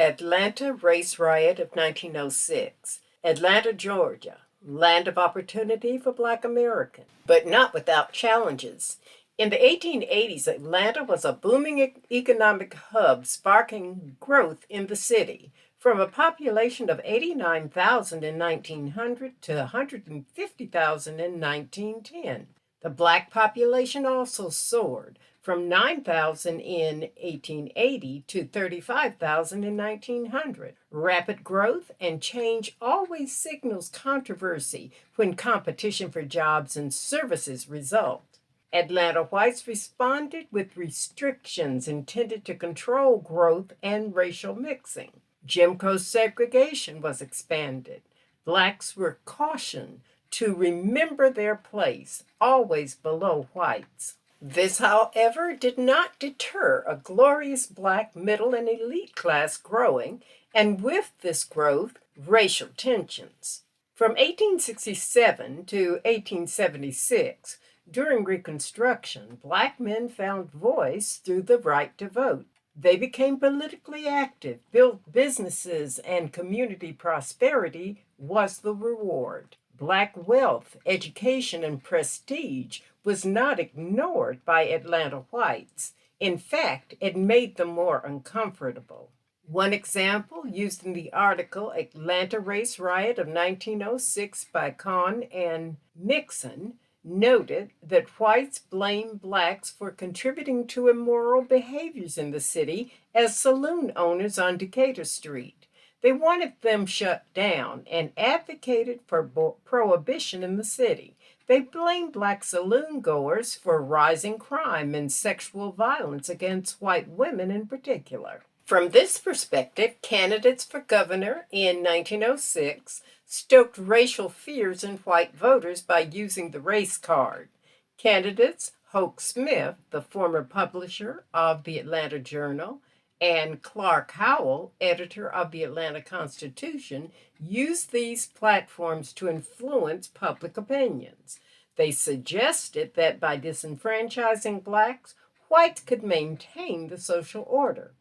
Atlanta Race Riot of 1906. Atlanta, Georgia, land of opportunity for Black Americans, but not without challenges. In the 1880s, Atlanta was a booming economic hub, sparking growth in the city. From a population of 89,000 in 1900 to 150,000 in 1910. The Black population also soared from 9,000 in 1880 to 35,000 in 1900. Rapid growth and change always signals controversy when competition for jobs and services result. Atlanta whites responded with restrictions intended to control growth and racial mixing. Jim Crow segregation was expanded. Blacks were cautioned to remember their place, always below whites. This, however, did not deter a glorious Black middle and elite class growing, and with this growth, racial tensions. From 1867 to 1876, during Reconstruction, Black men found voice through the right to vote. They became politically active, built businesses, and community prosperity was the reward. Black wealth, education, and prestige was not ignored by Atlanta whites. In fact, it made them more uncomfortable. One example, used in the article Atlanta Race Riot of 1906 by Kahn and Mixon, noted that whites blamed blacks for contributing to immoral behaviors in the city as saloon owners on Decatur Street. They wanted them shut down and advocated for prohibition in the city. They blamed Black saloon goers for rising crime and sexual violence against white women in particular. From this perspective, candidates for governor in 1906 stoked racial fears in white voters by using the race card. Candidates Hoke Smith, the former publisher of the Atlanta Journal, and Clark Howell, editor of the Atlanta Constitution, used these platforms to influence public opinions. They suggested that by disenfranchising blacks, whites could maintain the social order.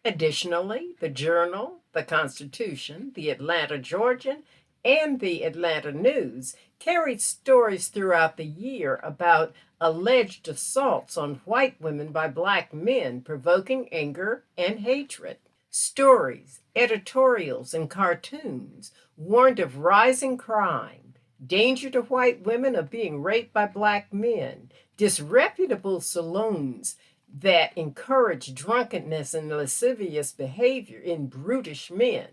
Additionally, the Journal, the Constitution, the Atlanta Georgian, and the Atlanta News carried stories throughout the year about alleged assaults on white women by Black men, provoking anger and hatred. Stories, editorials, and cartoons warned of rising crime, danger to white women of being raped by Black men, disreputable saloons that encourage drunkenness and lascivious behavior in brutish men,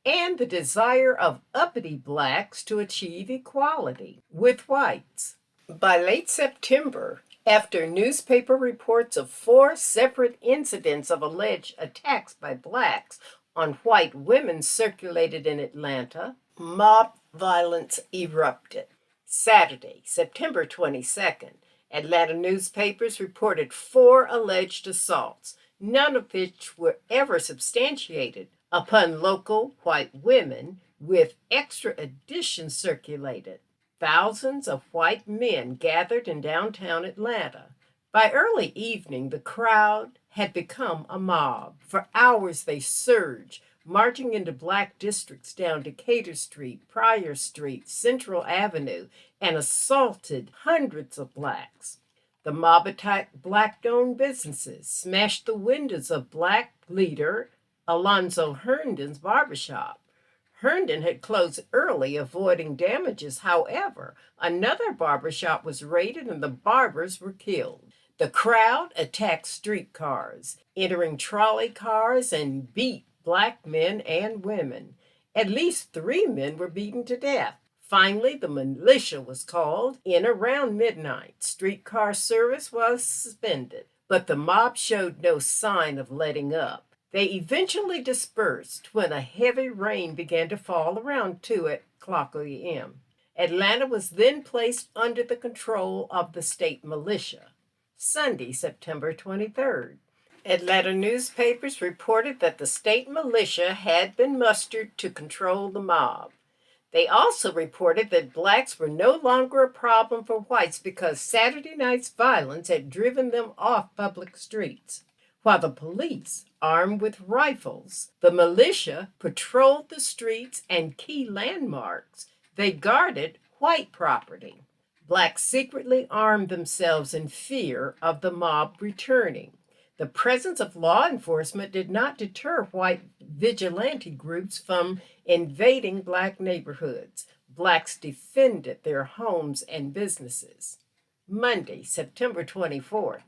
and the desire of uppity blacks to achieve equality with whites. By late September, after newspaper reports of 4 separate incidents of alleged attacks by blacks on white women circulated in Atlanta, mob violence erupted. Saturday, September 22nd, Atlanta newspapers reported 4 alleged assaults, none of which were ever substantiated, upon local white women, with extra editions circulated. Thousands of white men gathered in downtown Atlanta. By early evening, the crowd had become a mob. For hours they surged, marching into black districts down Decatur Street, Pryor Street, Central Avenue, and assaulted hundreds of blacks. The mob attacked Black-owned businesses, smashed the windows of Black leader Alonzo Herndon's barbershop. Herndon had closed early, avoiding damages. However, another barbershop was raided and the barbers were killed. The crowd attacked streetcars, entering trolley cars, and beat Black men and women. At least 3 men were beaten to death. Finally, the militia was called in around midnight. Streetcar service was suspended, but the mob showed no sign of letting up. They eventually dispersed when a heavy rain began to fall around 2 o'clock a.m. Atlanta was then placed under the control of the state militia. Sunday, September 23rd. Atlanta newspapers reported that the state militia had been mustered to control the mob. They also reported that blacks were no longer a problem for whites because Saturday night's violence had driven them off public streets. While the police, armed with rifles, the militia patrolled the streets and key landmarks, they guarded white property. Blacks secretly armed themselves in fear of the mob returning. The presence of law enforcement did not deter white vigilante groups from invading black neighborhoods. Blacks defended their homes and businesses. Monday, September 24th.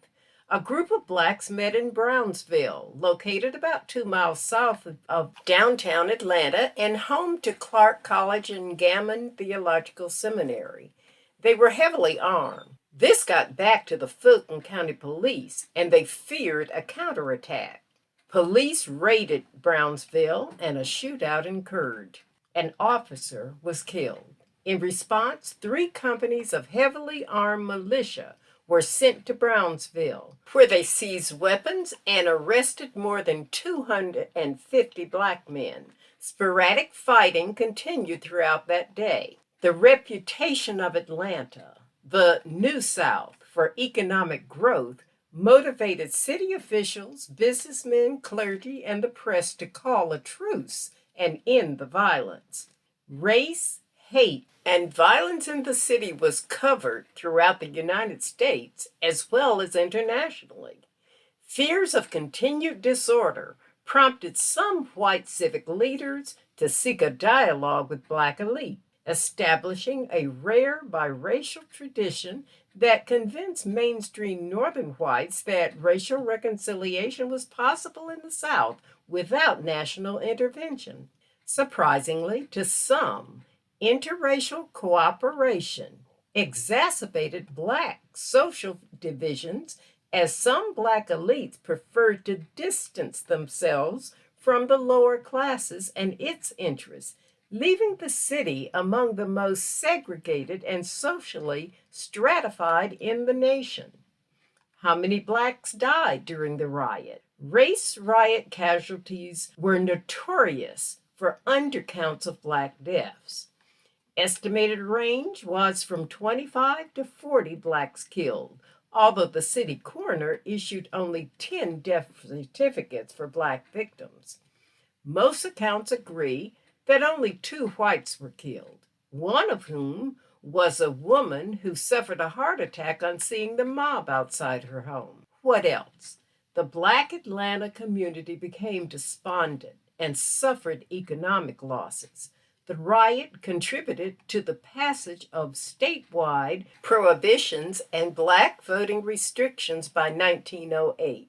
A group of blacks met in Brownsville, located about 2 miles south of downtown Atlanta and home to Clark College and Gammon Theological Seminary. They were heavily armed. This got back to the Fulton County Police, and they feared a counterattack. Police raided Brownsville, and a shootout occurred. An officer was killed. In response, 3 companies of heavily armed militia were sent to Brownsville, where they seized weapons and arrested more than 250 black men. Sporadic fighting continued throughout that day. The reputation of Atlanta, the New South, for economic growth motivated city officials, businessmen, clergy, and the press to call a truce and end the violence. Race, hate, and violence in the city was covered throughout the United States as well as internationally. Fears of continued disorder prompted some white civic leaders to seek a dialogue with black elite, establishing a rare biracial tradition that convinced mainstream Northern whites that racial reconciliation was possible in the South without national intervention. Surprisingly to some, interracial cooperation exacerbated black social divisions as some black elites preferred to distance themselves from the lower classes and its interests, leaving the city among the most segregated and socially stratified in the nation. How many blacks died during the riot? Race riot casualties were notorious for undercounts of black deaths. Estimated range was from 25 to 40 blacks killed, although the city coroner issued only 10 death certificates for black victims. Most accounts agree that only 2 whites were killed, one of whom was a woman who suffered a heart attack on seeing the mob outside her home. What else? The black Atlanta community became despondent and suffered economic losses. The riot contributed to the passage of statewide prohibitions and black voting restrictions by 1908.